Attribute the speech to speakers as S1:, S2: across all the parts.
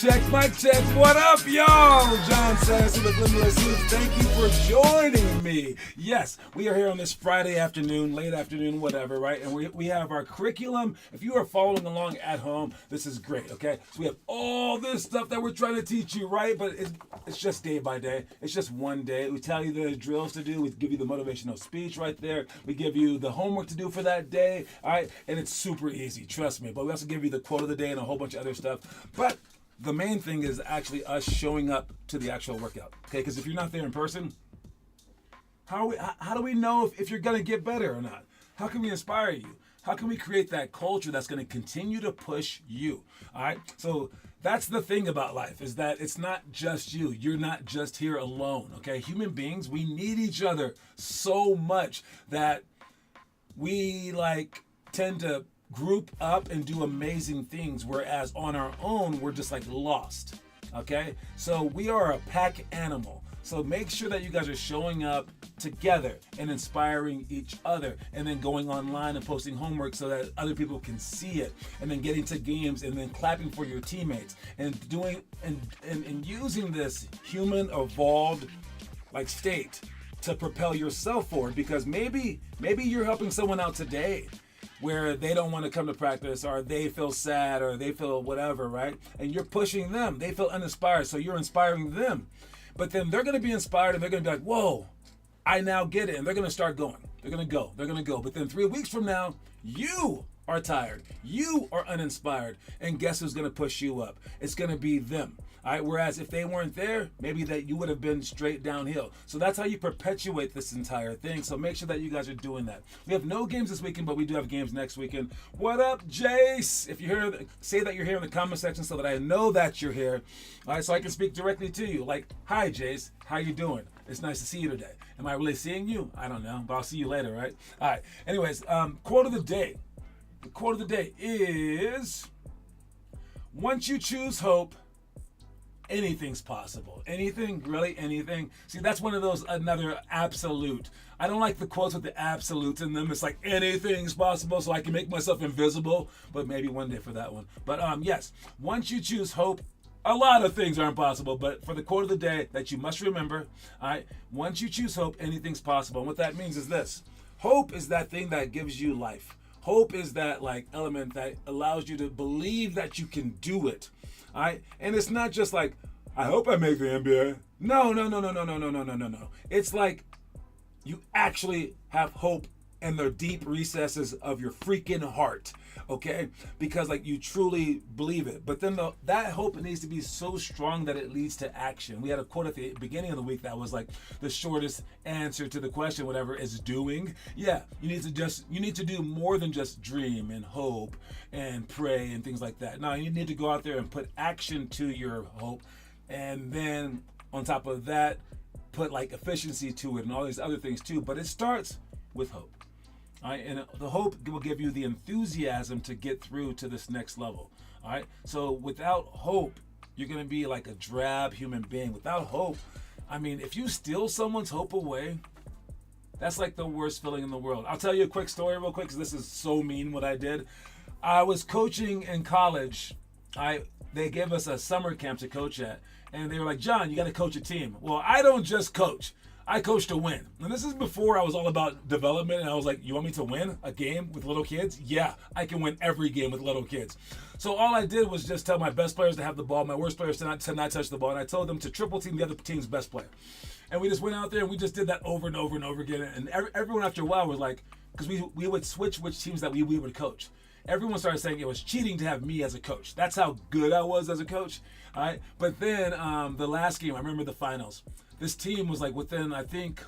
S1: Mic check. What up, y'all? John Sanson with Limitless Hoops. Thank you for joining me. Yes, we are here on this Friday afternoon, late afternoon, whatever, right? And we have our curriculum. If you are following along at home, this is great, okay? So we have all this stuff that we're trying to teach you, right? But it's just day by day. It's just one day. We tell you the drills to do. We give you the motivational speech right there. We give you the homework to do for that day, all right? And it's super easy, trust me. But we also give you the quote of the day and a whole bunch of other stuff. But the main thing is actually us showing up to the actual workout, okay? Because if you're not there in person, how do we know if you're going to get better or not? How can we inspire you? How can we create that culture that's going to continue to push you, all right? So that's the thing about life, is that it's not just you. You're not just here alone, okay? Human beings, we need each other so much that we tend to group up and do amazing things, whereas on our own we're just lost, okay? So we are a pack animal. So make sure that you guys are showing up together and inspiring each other, and then going online and posting homework so that other people can see it, and then getting to games and then clapping for your teammates, and doing and using this human evolved state to propel yourself forward, because maybe you're helping someone out today where they don't want to come to practice, or they feel sad, or they feel whatever, right? And you're pushing them. They feel uninspired, so you're inspiring them. But then they're going to be inspired, and they're going to be like, whoa, I now get it. And they're going to start going. They're going to go. But then 3 weeks from now, you are tired. You are uninspired. And guess who's going to push you up? It's going to be them. All right. Whereas if they weren't there, maybe that you would have been straight downhill. So that's how you perpetuate this entire thing. So make sure that you guys are doing that. We have no games this weekend, but we do have games next weekend. What up, Jace? If you're here, say that you're here in the comment section so that I know that you're here. All right. So I can speak directly to you. Hi, Jace. How you doing? It's nice to see you today. Am I really seeing you? I don't know, but I'll see you later, right? All right. Anyways, quote of the day. The quote of the day is, once you choose hope, anything's possible. Anything, really anything. See, that's one of those, another absolute. I don't like the quotes with the absolutes in them. It's anything's possible, so I can make myself invisible, but maybe one day for that one. But yes, once you choose hope, a lot of things are impossible. But for the quote of the day that you must remember, all right, once you choose hope, anything's possible. And what that means is this: hope is that thing that gives you life. Hope is that element that allows you to believe that you can do it. All right? And it's not just I hope I make the NBA. No. It's you actually have hope in the deep recesses of your freaking heart, okay? Because you truly believe it. But then that hope needs to be so strong that it leads to action. We had a quote at the beginning of the week that was the shortest answer to the question, whatever, is doing. Yeah, you need to do more than just dream and hope and pray and things like that. No, you need to go out there and put action to your hope, and then on top of that, put efficiency to it and all these other things too. But it starts with hope. All right, and the hope will give you the enthusiasm to get through to this next level. All right, so without hope, you're going to be a drab human being. Without hope, if you steal someone's hope away, that's the worst feeling in the world. I'll tell you a quick story real quick, because this is so mean what I did. I was coaching in college. They gave us a summer camp to coach at, and they were like, John, you got to coach a team. Well, I don't just coach. I coach to win. And this is before I was all about development, and I was like, you want me to win a game with little kids? Yeah, I can win every game with little kids. So all I did was just tell my best players to have the ball, my worst players to not touch the ball, and I told them to triple team the other team's best player. And we just went out there and we just did that over and over and over again. And everyone after a while was because we would switch which teams that we would coach. Everyone started saying it was cheating to have me as a coach. That's how good I was as a coach. All right. But then the last game, I remember the finals. This team was within, I think,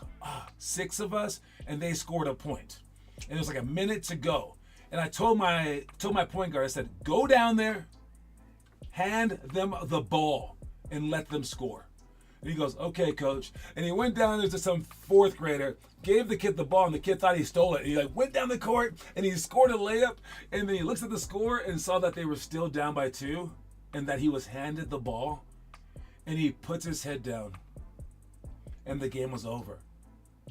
S1: 6 of us, and they scored a point. And it was a minute to go. And I told my point guard, I said, go down there, hand them the ball, and let them score. And he goes, okay, coach. And he went down there to some 4th grader, gave the kid the ball, and the kid thought he stole it. And he went down the court, and he scored a layup. And then he looks at the score and saw that they were still down by 2, and that he was handed the ball. And he puts his head down, and the game was over.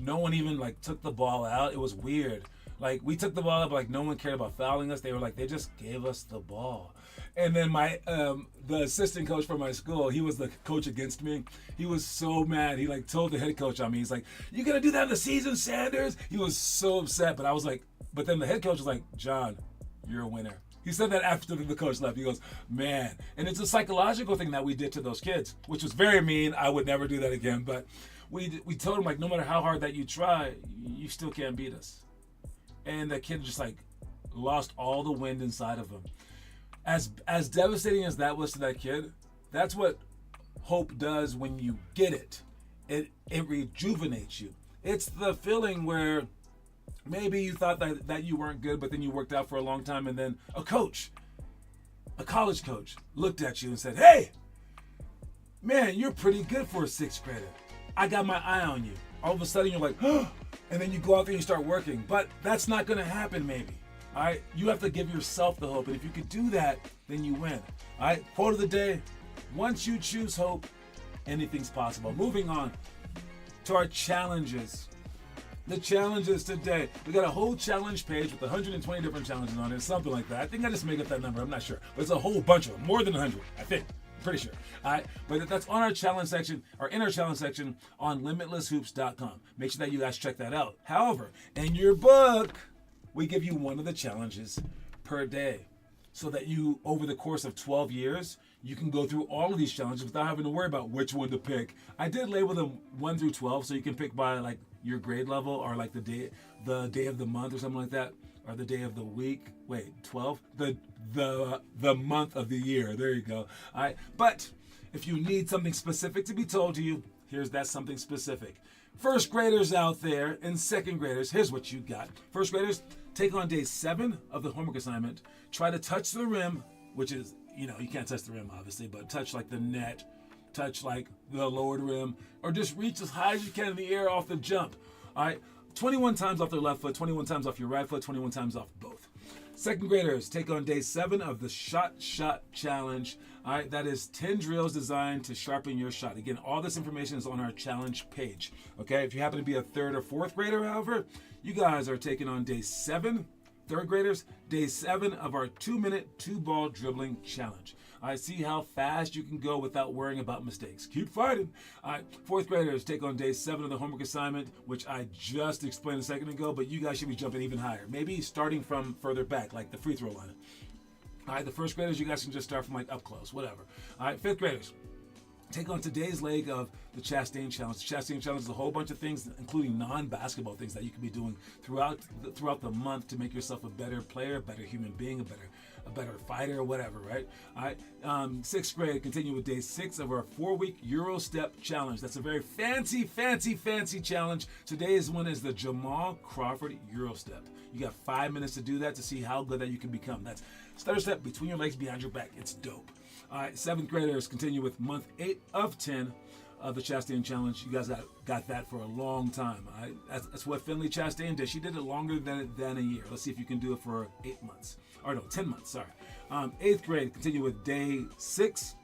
S1: No one even took the ball out. It was weird. Like, we took the ball up, like, no one cared about fouling us. They were like, they just gave us the ball. And then my the assistant coach for my school, he was the coach against me. He was so mad. He, like, told the head coach on me. He's like, you going to do that in the season, Sanders? He was so upset. But I was like, but then the head coach was like, John, you're a winner. He said that after the coach left. He goes, man. And it's a psychological thing that we did to those kids, which was very mean. I would never do that again. But we told him, like, no matter how hard that you try, you still can't beat us. And the kid just, like, lost all the wind inside of him. As devastating as that was to that kid, that's what hope does when you get it. It rejuvenates you. It's the feeling where maybe you thought that you weren't good, but then you worked out for a long time, and then a college coach, looked at you and said, hey, man, you're pretty good for a sixth grader. I got my eye on you. All of a sudden, you're like, oh, and then you go out there and you start working. But that's not going to happen, maybe. All right? You have to give yourself the hope. And if you can do that, then you win. All right? Quote of the day, once you choose hope, anything's possible. Moving on to our challenges. The challenges today. We got a whole challenge page with 120 different challenges on it, something like that. I think I just made up that number. I'm not sure. But it's a whole bunch of them. More than 100, I think. Pretty sure. All right, but that's on our challenge section, or in our challenge section on limitlesshoops.com. Make sure that you guys check that out. However, in your book, we give you one of the challenges per day, so that you, over the course of 12 years, you can go through all of these challenges without having to worry about which one to pick. I did label them 1 through 12, so you can pick by, like, your grade level, or like the day of the month, or something like that, or the day of the week. Wait, 12? The month of the year. There you go. All right. But if you need something specific to be told to you, here's that something specific. First graders out there and second graders, here's what you got. First graders, take on day 7 of the homework assignment. Try to touch the rim, which is, you can't touch the rim, obviously, but touch like the net, touch like the lowered rim, or just reach as high as you can in the air off the jump. All right. 21 times off their left foot, 21 times off your right foot, 21 times off both. Second graders, take on day 7 of the shot challenge. All right, that is 10 drills designed to sharpen your shot. Again, all this information is on our challenge page. Okay, if you happen to be a 3rd or 4th grader, however, you guys are taking on day 7, 3rd graders, day 7 of our 2-minute 2-ball dribbling challenge. All right, see how fast you can go without worrying about mistakes. Keep fighting. All right, 4th graders take on day 7 of the homework assignment, which I just explained a second ago, but you guys should be jumping even higher. Maybe starting from further back, like the free throw line. All right, the 1st graders, you guys can just start from, like, up close, whatever. All right, 5th graders, take on today's leg of the Chastain Challenge. The Chastain Challenge is a whole bunch of things, including non-basketball things that you can be doing throughout the month to make yourself a better player, a better human being, a better fighter, or whatever, right? All right. 6th grade, continue with day 6 of our 4-week Euro Step Challenge. That's a very fancy challenge. Today's one is the Jamal Crawford Euro Step. You got 5 minutes to do that to see how good that you can become. That's stutter step between your legs, behind your back. It's dope. All right, 7th graders, continue with month 8 of 10 of the Chastain Challenge. You guys got that for a long time. All right? That's what Finley Chastain did. She did it longer than a year. Let's see if you can do it for 8 months. Or no, 10 months, sorry. 8th grade, continue with day 6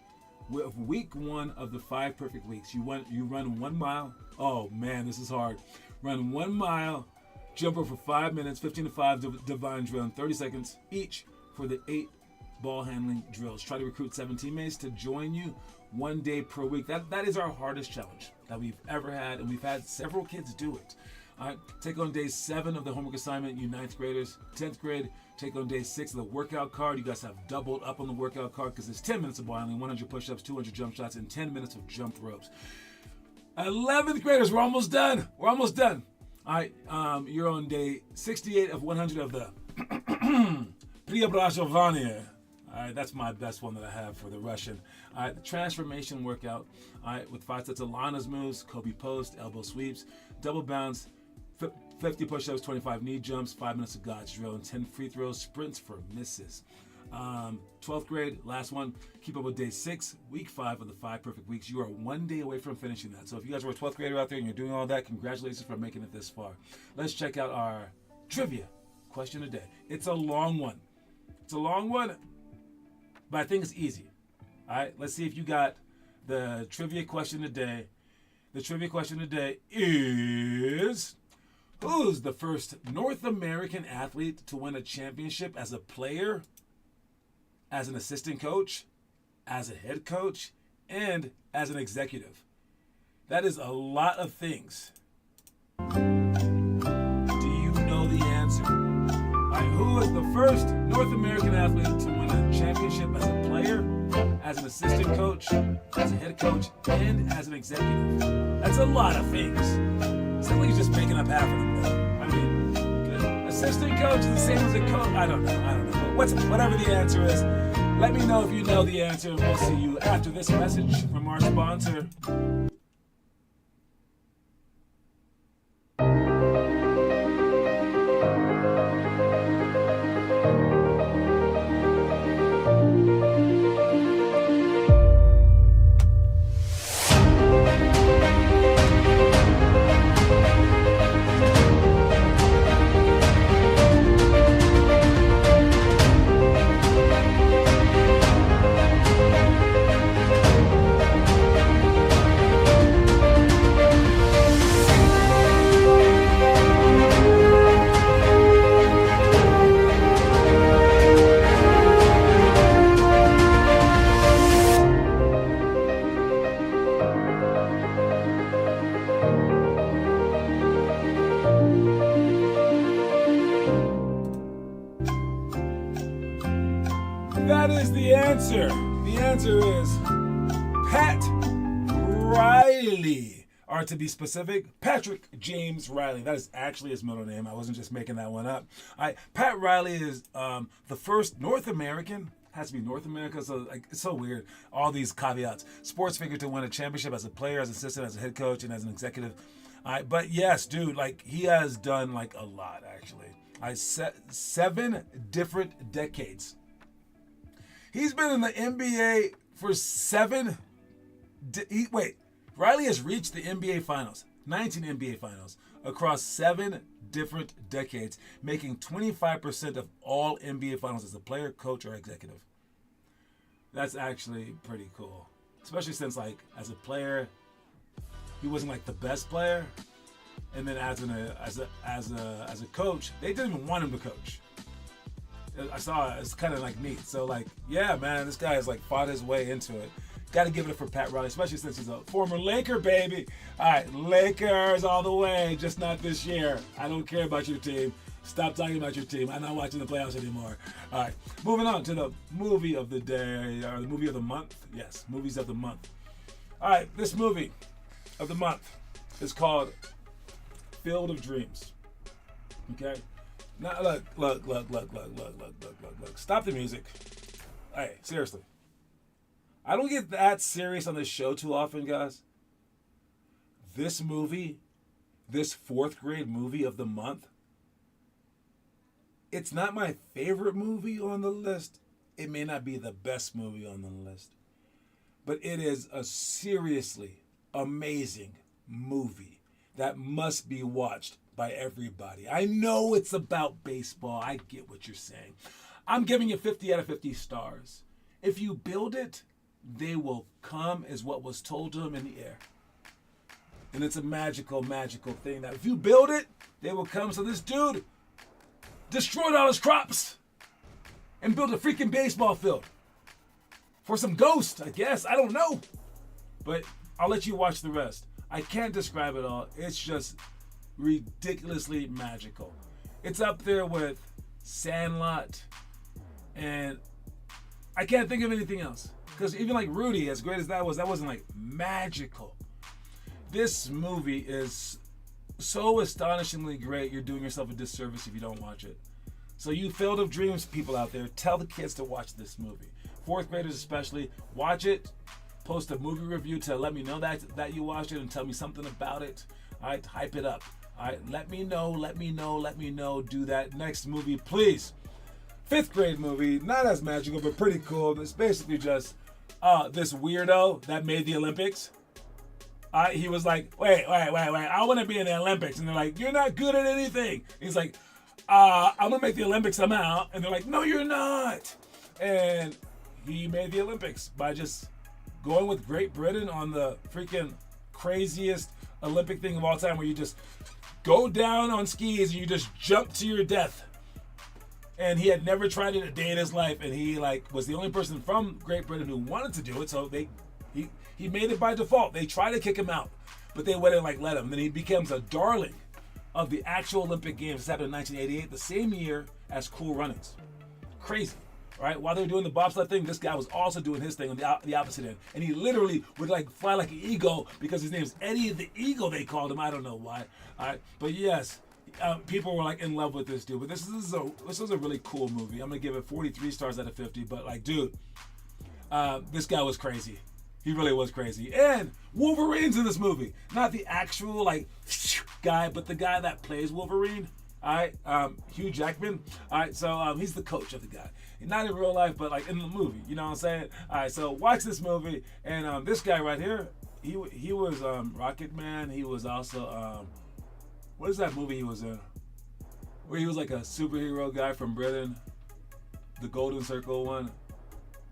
S1: of week 1 of the 5 perfect weeks. You run 1 mile. Oh man, this is hard. Run 1 mile, jump over for 5 minutes, 15 to 5 divine drill in 30 seconds each for the 8 ball handling drills. Try to recruit 7 teammates to join you 1 day per week. That is our hardest challenge that we've ever had, and we've had several kids do it. All right, take on day 7 of the homework assignment, you 9th graders. 10th grade, take on day 6 of the workout card. You guys have doubled up on the workout card because it's 10 minutes of ball handling, 100 push-ups, 200 jump shots, and 10 minutes of jump ropes. 11th graders, we're almost done. All right, you're on day 68 of 100 of the Preobrazovanie. All right, that's my best one that I have for the Russian. All right, the transformation workout. All right, with 5 sets of Lana's moves, Kobe post, elbow sweeps, double bounce, 50 push-ups, 25 knee jumps, 5 minutes of God's drill, and 10 free throws, sprints for misses. 12th grade, last one. Keep up with day 6, week 5 of the 5 perfect weeks. You are 1 day away from finishing that. So if you guys are a 12th grader out there and you're doing all that, congratulations for making it this far. Let's check out our trivia question of the day. It's a long one, but I think it's easy. All right, let's see if you got the trivia question today. The trivia question today is, Who's the first North American athlete to win a championship as a player, as an assistant coach, as a head coach, and as an executive? That is a lot of things. Do you know the answer? Who is the first North American athlete to win a championship as a player, as an assistant coach, as a head coach, and as an executive? That's a lot of things. Sounds like he's just making up half of them, though. I mean, assistant coach is the same as a coach. I don't know. But whatever the answer is, let me know if you know the answer, and we'll see you after this message from our sponsor. That is the answer. The answer is Pat Riley. Or to be specific, Patrick James Riley. That is actually his middle name. I wasn't just making that one up. Pat Riley is the first North American. Has to be North America, so it's so weird. All these caveats. Sports figure to win a championship as a player, as an assistant, as a head coach, and as an executive. But yes, dude, he has done a lot actually. 7 different decades. He's been in the NBA for 7. Riley has reached the NBA Finals, 19 NBA Finals, across 7 different decades, making 25% of all NBA Finals as a player, coach, or executive. That's actually pretty cool, especially since as a player, he wasn't the best player, and then as a coach, they didn't even want him to coach. I saw it. It's kind of neat. So yeah, man, this guy has fought his way into it. Got to give it up for Pat Riley, especially since he's a former Laker, baby. All right, Lakers all the way, just not this year. I don't care about your team. Stop talking about your team. I'm not watching the playoffs anymore. All right, moving on to the movie of the day, or the movie of the month. Yes, movies of the month. All right, this movie of the month is called Field of Dreams. Okay? Now, look. Stop the music. Hey, seriously. I don't get that serious on this show too often, guys. This movie, this 4th grade movie of the month, it's not my favorite movie on the list. It may not be the best movie on the list. But it is a seriously amazing movie that must be watched by everybody. I know it's about baseball. I get what you're saying. I'm giving it 50 out of 50 stars. If you build it, they will come, is what was told to him in the air. And it's a magical, magical thing that if you build it, they will come. So this dude destroyed all his crops and built a freaking baseball field for some ghost, I guess. I don't know. But I'll let you watch the rest. I can't describe it all. It's just ridiculously magical. It's up there with Sandlot, and I can't think of anything else. Because even Rudy, as great as that wasn't magical. This movie is so astonishingly great, you're doing yourself a disservice if you don't watch it. So you Field of Dreams people out there, tell the kids to watch this movie. 4th graders especially, watch it. Post a movie review to let me know that you watched it and tell me something about it. All right, hype it up. All right, let me know. Do that next movie, please. 5th grade movie, not as magical, but pretty cool. It's basically just this weirdo that made the Olympics. He was like, wait, I want to be in the Olympics. And they're like, you're not good at anything. He's like, I'm going to make the Olympics somehow. And they're like, no, you're not. And he made the Olympics by just going with Great Britain on the freaking craziest Olympic thing of all time, where you just go down on skis and you just jump to your death. And he had never tried it a day in his life, and he was the only person from Great Britain who wanted to do it. So he made it by default. They tried to kick him out, but they wouldn't let him. Then he becomes a darling of the actual Olympic Games. This happened in 1988, the same year as Cool Runnings. Crazy, right? While they were doing the bobsled thing, this guy was also doing his thing on the opposite end, and he literally would fly like an eagle because his name's Eddie the Eagle. They called him. I don't know why. All right, but yes. People were in love with this dude, but this is a really cool movie. I'm gonna give it 43 stars out of 50. But dude, this guy was crazy. He really was crazy. And Wolverine's in this movie, not the actual guy, but the guy that plays Wolverine. All right, Hugh Jackman. All right, so he's the coach of the guy, not in real life, but in the movie. You know what I'm saying? All right, so watch this movie, and this guy right here, he was Rocket Man. He was also what is that movie he was in? Where he was a superhero guy from Britain. The Golden Circle one.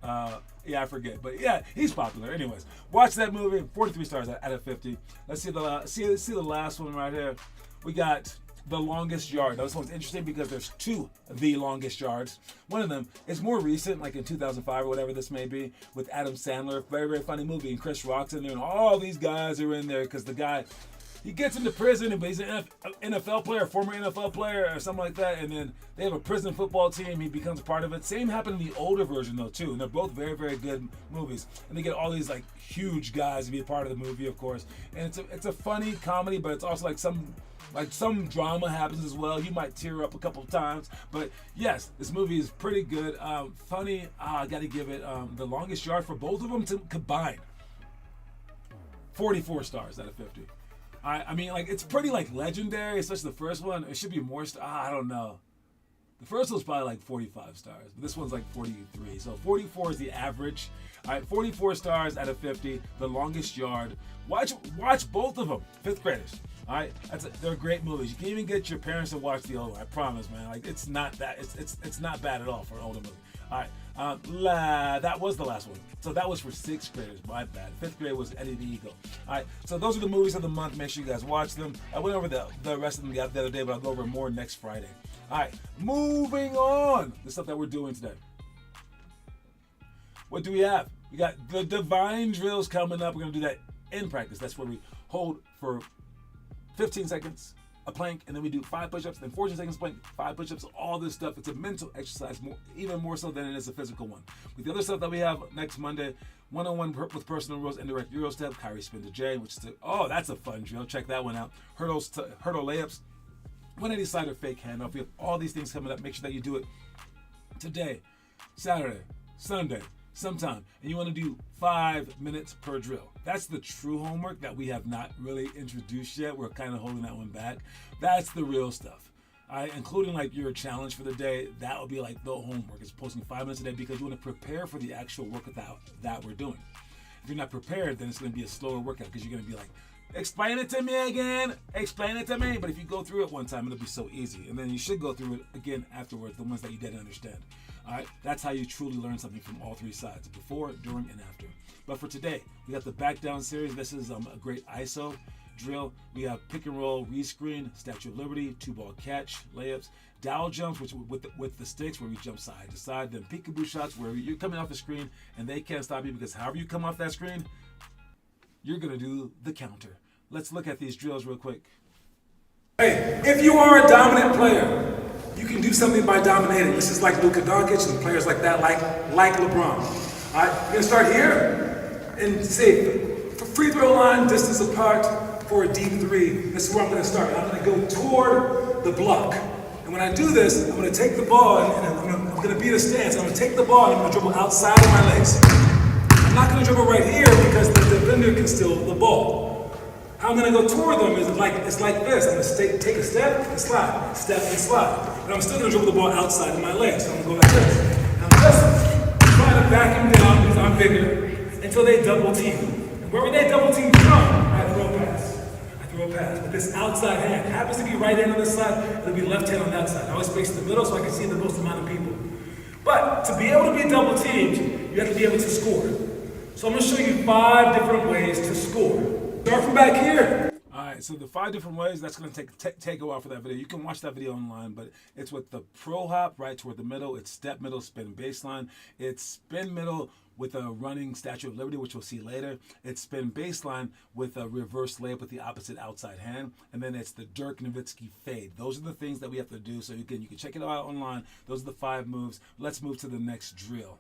S1: Yeah, I forget. But yeah, he's popular. Anyways, watch that movie. 43 stars out of 50. Let's see the last one right here. We got The Longest Yard. Now, this one's interesting because there's two The Longest Yards. One of them is more recent, in 2005 or whatever this may be, with Adam Sandler. Very, very funny movie. And Chris Rock's in there, and all these guys are in there because the guy... He gets into prison, but he's an NFL player, former NFL player, or something like that. And then they have a prison football team. He becomes a part of it. Same happened in the older version, though, too. And they're both very, very good movies. And they get all these huge guys to be a part of the movie, of course. And it's a funny comedy, but it's also some drama happens as well. You might tear up a couple of times. But yes, this movie is pretty good. Funny. I got to give it The Longest Yard for both of them to combine. 44 stars out of 50. I mean, it's pretty legendary, especially the first one. It should be more. I don't know. The first one's probably 45 stars, but this one's 43. So 44 is the average. All right, 44 stars out of 50. The Longest Yard. Watch both of them. Fifth graders. All right, they're great movies. You can even get your parents to watch the old one. I promise, man. It's not that. It's not bad at all for an older movie. All right, that was the last one. So that was for sixth graders. My bad. Fifth grade was Eddie the Eagle. All right, so those are the movies of the month. Make sure you guys watch them. I went over the rest of them the other day, but I'll go over more next Friday. All right, moving on. The stuff that we're doing today. What do we have? We got the divine drills coming up. We're going to do that in practice. That's where we hold for 15 seconds, a plank, and then we do 5 push-ups, then 14 seconds plank, 5 push-ups, all this stuff. It's a mental exercise, even more so than it is a physical one. With the other stuff that we have next Monday, one-on-one with personal rules, indirect Euro step, Kyrie spin to J, which is that's a fun drill. Check that one out. Hurdle layups, 180 side or fake handoff. We have all these things coming up. Make sure that you do it today, Saturday, Sunday, sometime, and you want to do 5 minutes per drill. That's the true homework that we have not really introduced yet. We're kind of holding that one back. That's the real stuff. Including your challenge for the day. That would be the homework. It's posting 5 minutes a day because you want to prepare for the actual workout that we're doing. If you're not prepared, then it's going to be a slower workout because you're going to be explain it to me again. Explain it to me. But if you go through it one time, it'll be so easy. And then you should go through it again afterwards, the ones that you didn't understand. All right, that's how you truly learn something from all three sides, before, during, and after. But for today, we got the back down series. This is a great ISO drill. We have pick and roll, rescreen, Statue of Liberty, 2-ball catch, layups, dowel jumps, which with the sticks where we jump side to side, then peekaboo shots where you're coming off the screen and they can't stop you because however you come off that screen, you're gonna do the counter. Let's look at these drills real quick. Hey, if you are a dominant player, you can do something by dominating. This is like Luka Doncic and players like that, like LeBron. All right, we're gonna start here and say free throw line, distance apart for a deep three. This is where I'm gonna start. I'm gonna go toward the block. And when I do this, I'm gonna take the ball and I'm gonna be in a stance. I'm gonna take the ball and I'm gonna dribble outside of my legs. I'm not gonna dribble right here because the defender can steal the ball. How I'm gonna go toward them is it's like this. I'm gonna take a step and slide, and I'm still gonna dribble the ball outside of my legs. So I'm gonna go like this. And I'm just trying to back him down because I'm bigger until they double team. And wherever they double team from, I throw a pass. With this outside hand, it happens to be right hand on this side, it'll be left hand on that side. I always face the middle so I can see the most amount of people. But to be able to be double teamed, you have to be able to score. So I'm gonna show you 5 different ways to score. Start from back here. All right, right, so the 5 different ways, that's going to take a while for that video. You can watch that video online, but it's with the pro hop right toward the middle. It's step middle, spin baseline. It's spin middle with a running Statue of Liberty, which we'll see later. It's spin baseline with a reverse layup with the opposite outside hand. And then it's the Dirk Nowitzki fade. Those are the things that we have to do. So again, you can check it out online. Those are the 5 moves. Let's move to the next drill.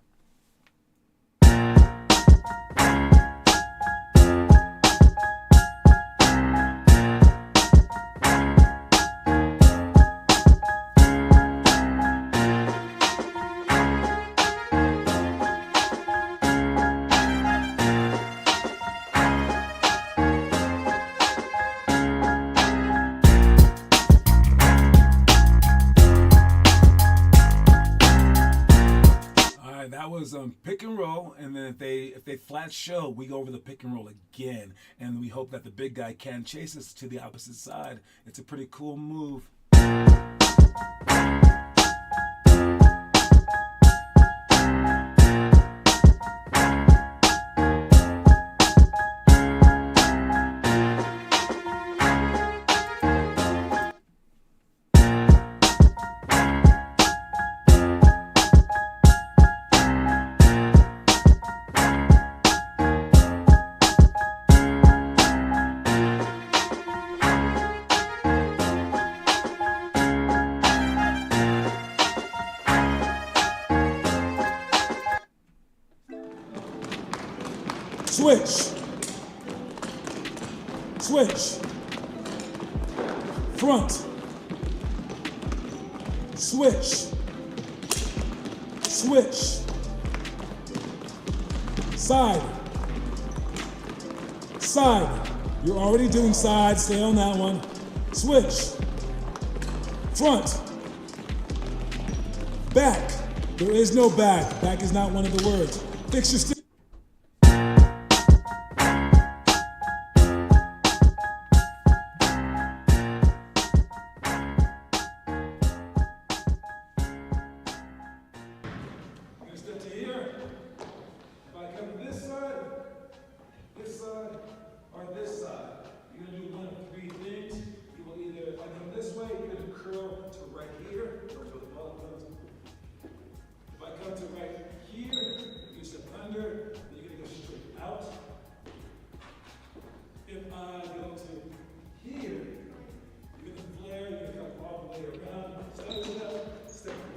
S1: That was pick and roll, and then if they flat show, we go over the pick and roll again, and we hope that the big guy can chase us to the opposite side. It's a pretty cool move. Switch. Switch. Front. Switch. Switch. Side. Side. You're already doing side, stay on that one. Switch. Front. Back. There is no back. Back is not one of the words. Fix your stick.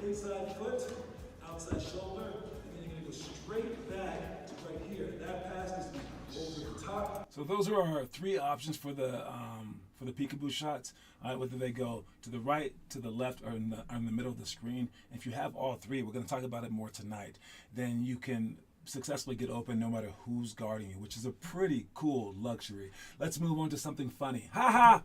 S1: Inside foot, outside shoulder, and then you're gonna go straight back to right here. That pass is over the top. So those are our 3 options for the peekaboo shots. Whether they go to the right, to the left, or in the middle of the screen. If you have all 3, we're gonna talk about it more tonight. Then you can successfully get open no matter who's guarding you, which is a pretty cool luxury. Let's move on to something funny. Ha ha!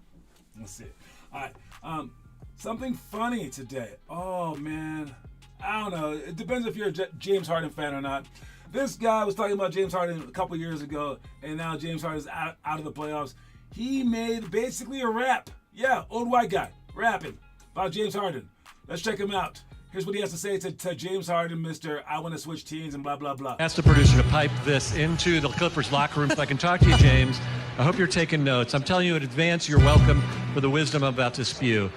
S1: Let's see. All right. Something funny today. Oh, man. I don't know. It depends if you're a James Harden fan or not. This guy was talking about James Harden a couple years ago, and now James Harden's out of the playoffs. He made basically a rap. Yeah, old white guy rapping about James Harden. Let's check him out. Here's what he has to say to James Harden, Mr. I want to switch teams and blah, blah, blah.
S2: Ask the producer to pipe this into the Clippers locker room so I can talk to you, James. I hope you're taking notes. I'm telling you in advance, you're welcome for the wisdom I'm about to spew.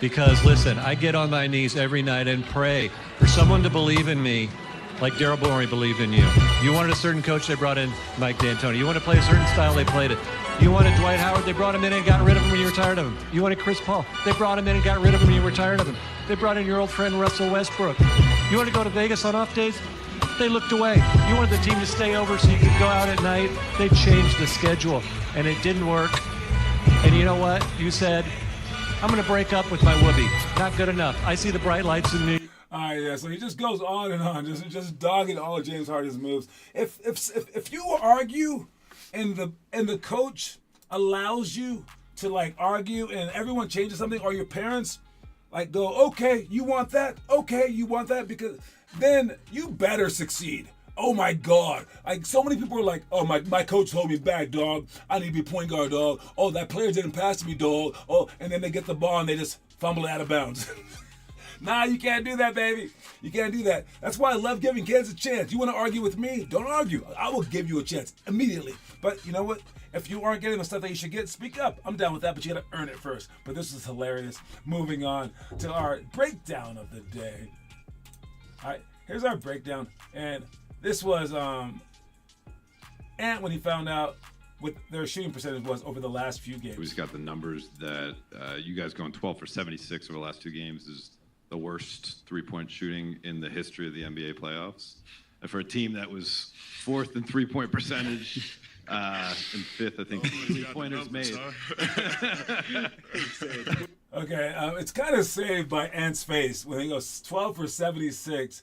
S2: Because, listen, I get on my knees every night and pray for someone to believe in me like Daryl Morey believed in you. You wanted a certain coach, they brought in Mike D'Antoni. You wanted to play a certain style, they played it. You wanted Dwight Howard, they brought him in and got rid of him when you were tired of him. You wanted Chris Paul, they brought him in and got rid of him when you were tired of him. They brought in your old friend Russell Westbrook. You wanted to go to Vegas on off days, they looked away. You wanted the team to stay over so you could go out at night, they changed the schedule, and it didn't work. And you know what? You said, I'm going to break up with my whoopee. Not good enough. I see the bright lights in New York.
S1: All right, yeah. So he just goes on and on, just dogging all of James Harden's moves. If you argue, and the coach allows you to like argue, and everyone changes something, or your parents like go, okay, you want that? Okay, you want that? Because then you better succeed. Oh my God. Like so many people are like, oh my coach told me back, dog. I need to be point guard, dog. Oh, that player didn't pass to me, dog. Oh, and then they get the ball and they just fumble it out of bounds. Nah, you can't do that, baby. You can't do that. That's why I love giving kids a chance. You want to argue with me? Don't argue. I will give you a chance immediately. But you know what? If you aren't getting the stuff that you should get, speak up. I'm down with that, but you got to earn it first. But this is hilarious. Moving on to our breakdown of the day. All right, here's our breakdown. And this was Ant when he found out what their shooting percentage was over the last few games.
S3: We just got the numbers that you guys going 12 for 76 over the last 2 games is the worst three-point shooting in the history of the NBA playoffs. And for a team that was 4th in three-point percentage and 5th, I think, three-pointers made.
S1: Okay, it's kind of saved by Ant's face when he goes 12 for 76.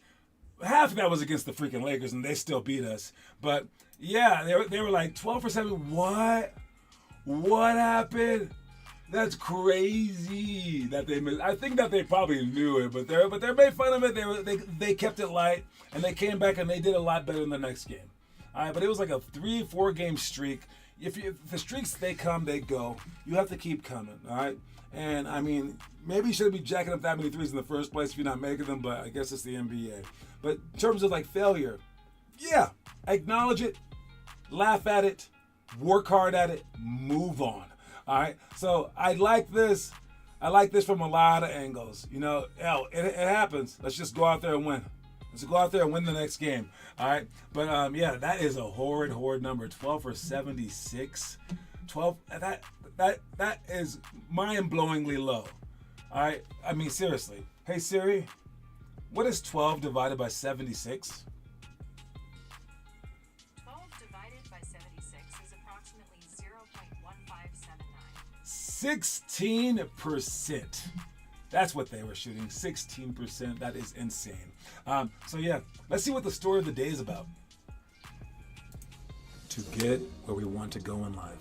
S1: Half of that was against the freaking Lakers, and they still beat us. But yeah, they were like 12 for 70. What? What happened? That's crazy that they missed. I think that they probably knew it, but they made fun of it. They kept it light, and they came back and they did a lot better in the next game. All right, but it was like a 3-4 game streak. If the streaks, they come, they go. You have to keep coming. All right. And I mean, maybe you shouldn't be jacking up that many threes in the first place if you're not making them, but I guess it's the NBA. But in terms of like failure, yeah, acknowledge it, laugh at it, work hard at it, move on. All right. So I like this. I like this from a lot of angles. You know, hell, it happens. Let's just go out there and win. Let's go out there and win the next game. All right. But yeah, that is a horrid number. 12 for 76. 12. That is mind-blowingly low. All right. I mean, seriously. Hey Siri, what is 12 divided by 76?
S4: 12 divided by 76 is approximately 0.1579.
S1: 16%. That's what they were shooting. 16%. That is insane. So yeah, let's see what the story of the day is about. To get where we want to go in life,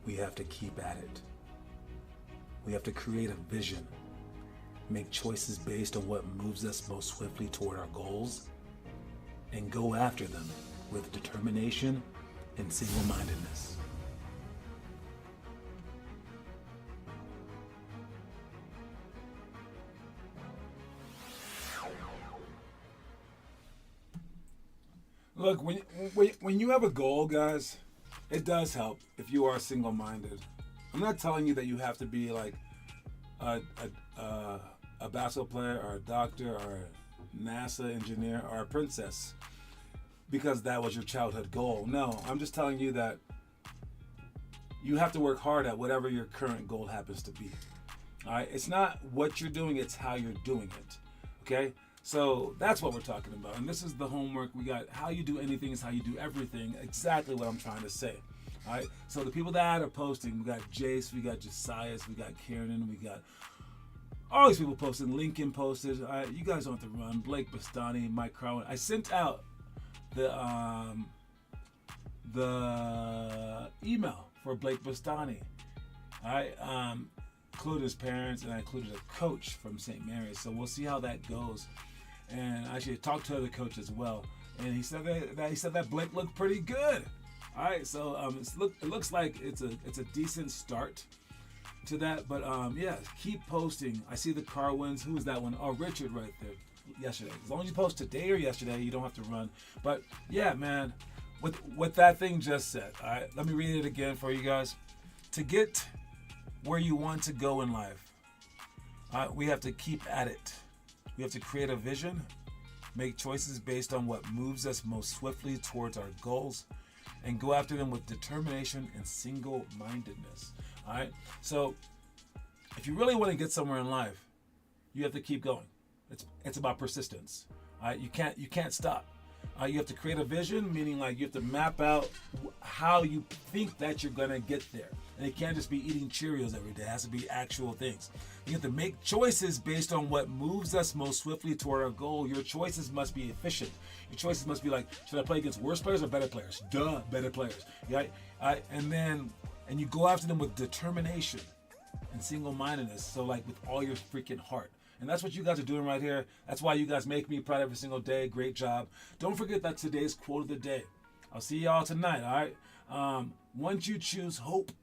S1: we have to keep at it. We have to create a vision, make choices based on what moves us most swiftly toward our goals, and go after them with determination and single-mindedness. Look, when you have a goal, guys, it does help if you are single-minded. I'm not telling you that you have to be like a basketball player or a doctor or a NASA engineer or a princess because that was your childhood goal. No, I'm just telling you that you have to work hard at whatever your current goal happens to be. All right? It's not what you're doing, it's how you're doing it. Okay? So that's what we're talking about. And this is the homework. We got how you do anything is how you do everything. Exactly what I'm trying to say. All right. So the people that are posting, we got Jace, we got Josias, we got Kieran, we got all these people posting. Lincoln posted. All right. You guys don't have to run. Blake Bastani, Mike Crowan. I sent out the email for Blake Bastani. All right. Included his parents, and I included a coach from St. Mary's. So we'll see how that goes. And I actually talked to other coaches as well, and he said that Blake looked pretty good. All right, so it looks like it's a decent start to that. But yeah, keep posting. I see the car wins. Who was that one? Oh, Richard right there. Yesterday. As long as you post today or yesterday, you don't have to run. But yeah, man, what that thing just said. All right, let me read it again for you guys. To get where you want to go in life, we have to keep at it. We have to create a vision, make choices based on what moves us most swiftly towards our goals, and go after them with determination and single-mindedness. All right. So, if you really want to get somewhere in life, you have to keep going. It's about persistence. All right. You can't stop. You have to create a vision, meaning like you have to map out how you think that you're gonna get there. And it can't just be eating Cheerios every day. It has to be actual things. You have to make choices based on what moves us most swiftly toward our goal. Your choices must be efficient. Your choices must be like, should I play against worse players or better players? Duh, better players. Right? And you go after them with determination and single-mindedness. So like with all your freaking heart. And that's what you guys are doing right here. That's why you guys make me proud every single day. Great job. Don't forget that today's quote of the day. I'll see y'all tonight, all right? Once you choose hope,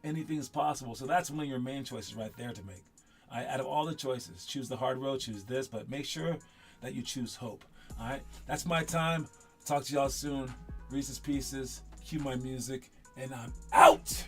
S1: anything is possible. So that's one of your main choices right there to make. Out of all the choices, choose the hard road, choose this, but make sure that you choose hope. All right, that's my time. Talk to y'all soon. Reese's Pieces. Cue my music, and I'm out.